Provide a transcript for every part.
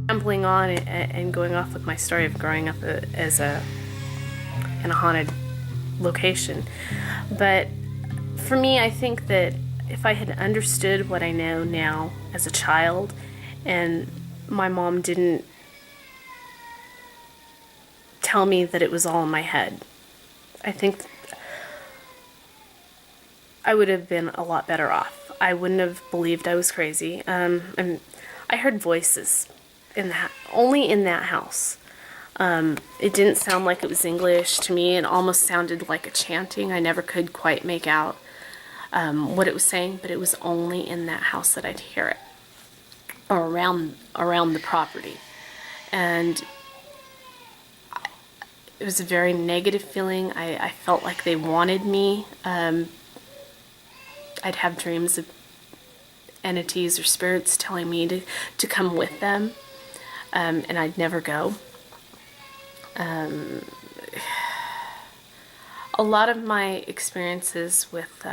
rambling on and going off with my story of growing up in a haunted location. But for me, I think that if I had understood what I know now as a child, and my mom didn't tell me that it was all in my head, I think I would have been a lot better off. I wouldn't have believed I was crazy. And I heard voices only in that house. It didn't sound like it was English to me. It almost sounded like a chanting. I never could quite make out what it was saying, but it was only in that house that I'd hear it, or around the property. And it was a very negative feeling. I felt like they wanted me. I'd have dreams of entities or spirits telling me to come with them, and I'd never go. A lot of my experiences with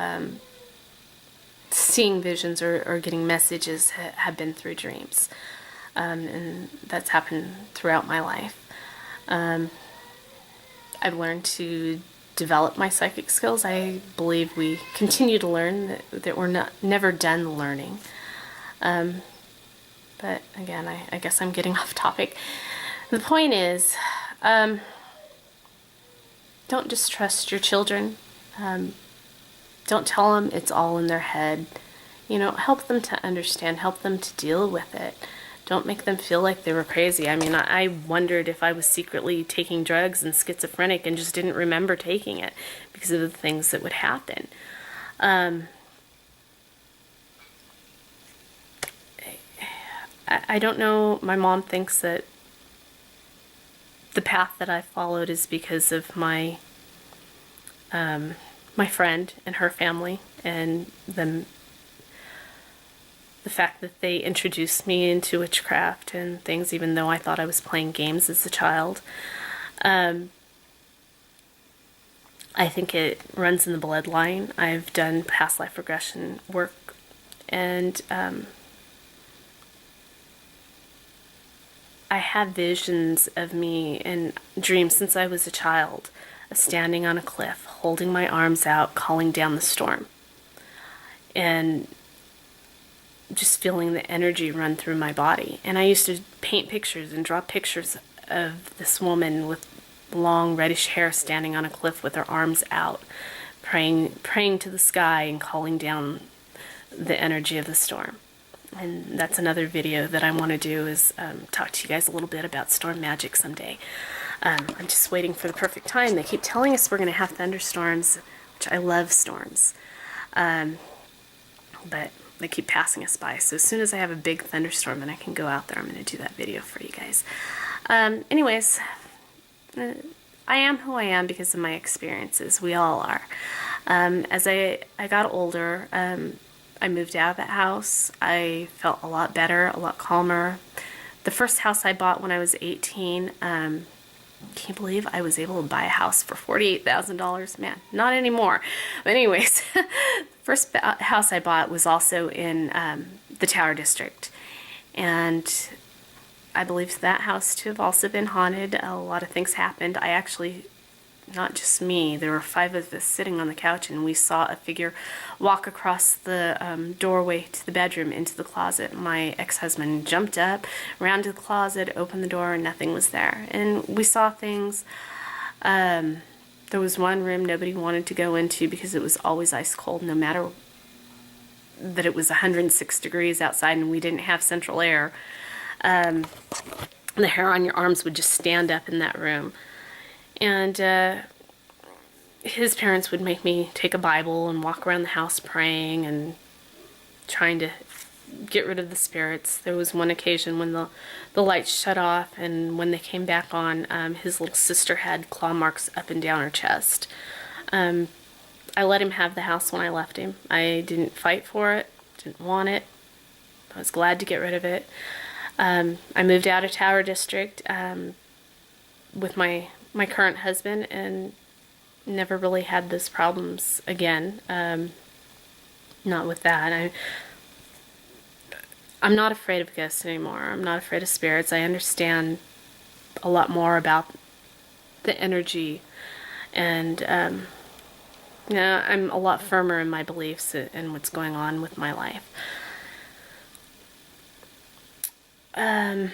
seeing visions or getting messages have been through dreams, and that's happened throughout my life. I've learned to develop my psychic skills. I believe we continue to learn, that we're never done learning. But again, I guess I'm getting off topic. The point is, don't distrust your children. Don't tell them it's all in their head. Help them to understand, help them to deal with it. Don't make them feel like they were crazy. I mean, I wondered if I was secretly taking drugs and schizophrenic and just didn't remember taking it because of the things that would happen. I don't know. My mom thinks that the path that I followed is because of my friend and her family, and the fact that they introduced me into witchcraft and things, even though I thought I was playing games as a child. I think it runs in the bloodline. I've done past life regression work, and I have visions of me in dreams since I was a child, of standing on a cliff, holding my arms out, calling down the storm, and just feeling the energy run through my body. And I used to paint pictures and draw pictures of this woman with long reddish hair standing on a cliff with her arms out, praying to the sky and calling down the energy of the storm. And that's another video that I want to do, is talk to you guys a little bit about storm magic someday. I'm just waiting for the perfect time. They keep telling us we're going to have thunderstorms, which I love storms. But they keep passing us by. So as soon as I have a big thunderstorm and I can go out there, I'm going to do that video for you guys. Anyways, I am who I am because of my experiences. We all are. As I got older, I moved out of that house. I felt a lot better, a lot calmer. The first house I bought when I was 18, can you believe I was able to buy a house for $48,000? Man, not anymore. But anyways, the first house I bought was also in the Tower District. And I believe that house to have also been haunted. A lot of things happened. I actually, not just me, there were 5 of us sitting on the couch, and we saw a figure walk across the doorway to the bedroom into the closet. My ex-husband jumped up, ran to the closet, opened the door, and nothing was there. And we saw things. There was one room nobody wanted to go into because it was always ice cold, no matter that it was 106 degrees outside and we didn't have central air. The hair on your arms would just stand up in that room. And his parents would make me take a Bible and walk around the house praying and trying to get rid of the spirits. There was one occasion when the lights shut off, and when they came back on, his little sister had claw marks up and down her chest. I let him have the house when I left him. I didn't fight for it, didn't want it. I was glad to get rid of it. I moved out of Tower District with my current husband, and never really had those problems again. Not with that. I'm not afraid of ghosts anymore. I'm not afraid of spirits. I understand a lot more about the energy, and I'm a lot firmer in my beliefs and what's going on with my life. I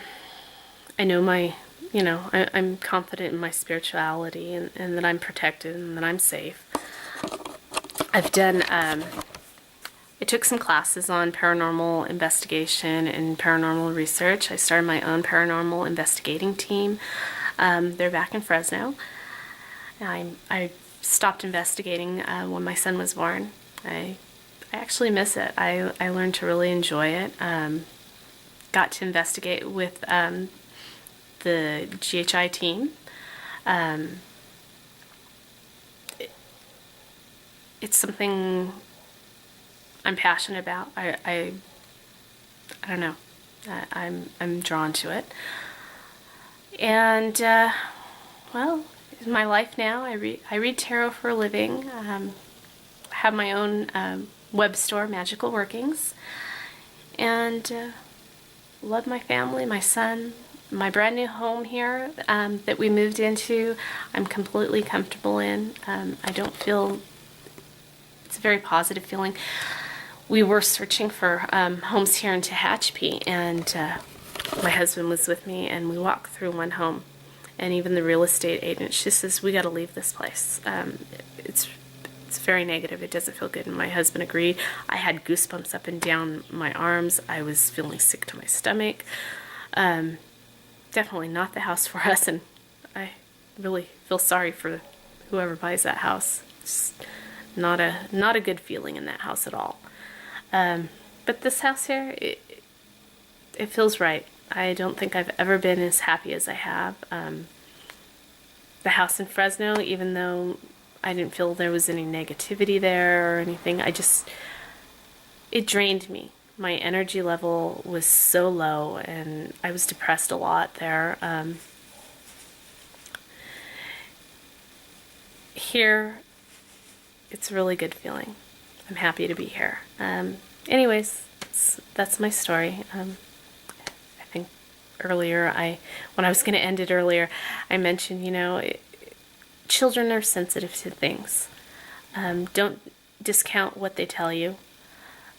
know I'm confident in my spirituality, and that I'm protected and that I'm safe. I've done, I took some classes on paranormal investigation and paranormal research. I started my own paranormal investigating team. They're back in Fresno. I stopped investigating when my son was born. I actually miss it. I learned to really enjoy it. Got to investigate with the GHI team. It's something I'm passionate about. I don't know. I'm drawn to it. And well, in my life now, I read tarot for a living. I have my own web store, Magical Workings, and love my family, my son, my brand new home here that we moved into. I'm completely comfortable in. I don't feel, it's a very positive feeling. We were searching for homes here in Tehachapi, and my husband was with me, and we walked through one home, and even the real estate agent, she says, we got to leave this place. It's very negative. It doesn't feel good. And my husband agreed. I had goosebumps up and down my arms. I was feeling sick to my stomach. Definitely not the house for us, and I really feel sorry for whoever buys that house. It's not a good feeling in that house at all. But this house here, it feels right. I don't think I've ever been as happy as I have. The house in Fresno, even though I didn't feel there was any negativity there or anything, it drained me. My energy level was so low, and I was depressed a lot there. Here, it's a really good feeling. I'm happy to be here. Anyways, that's my story. I think earlier, when I was going to end it earlier, I mentioned, children are sensitive to things. Don't discount what they tell you.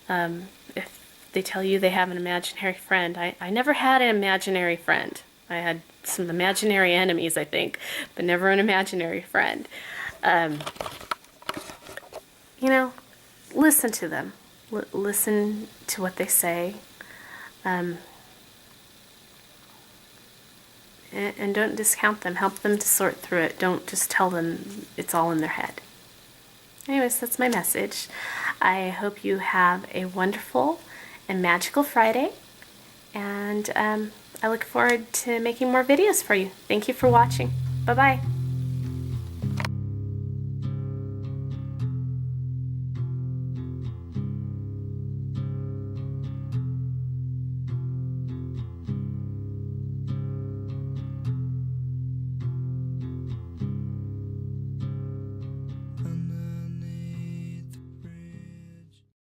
If they tell you they have an imaginary friend, I never had an imaginary friend. I had some imaginary enemies, I think, but never an imaginary friend. Listen to them. Listen to what they say. And don't discount them. Help them to sort through it. Don't just tell them it's all in their head. Anyways, that's my message. I hope you have a wonderful and magical Friday. And I look forward to making more videos for you. Thank you for watching. Bye-bye.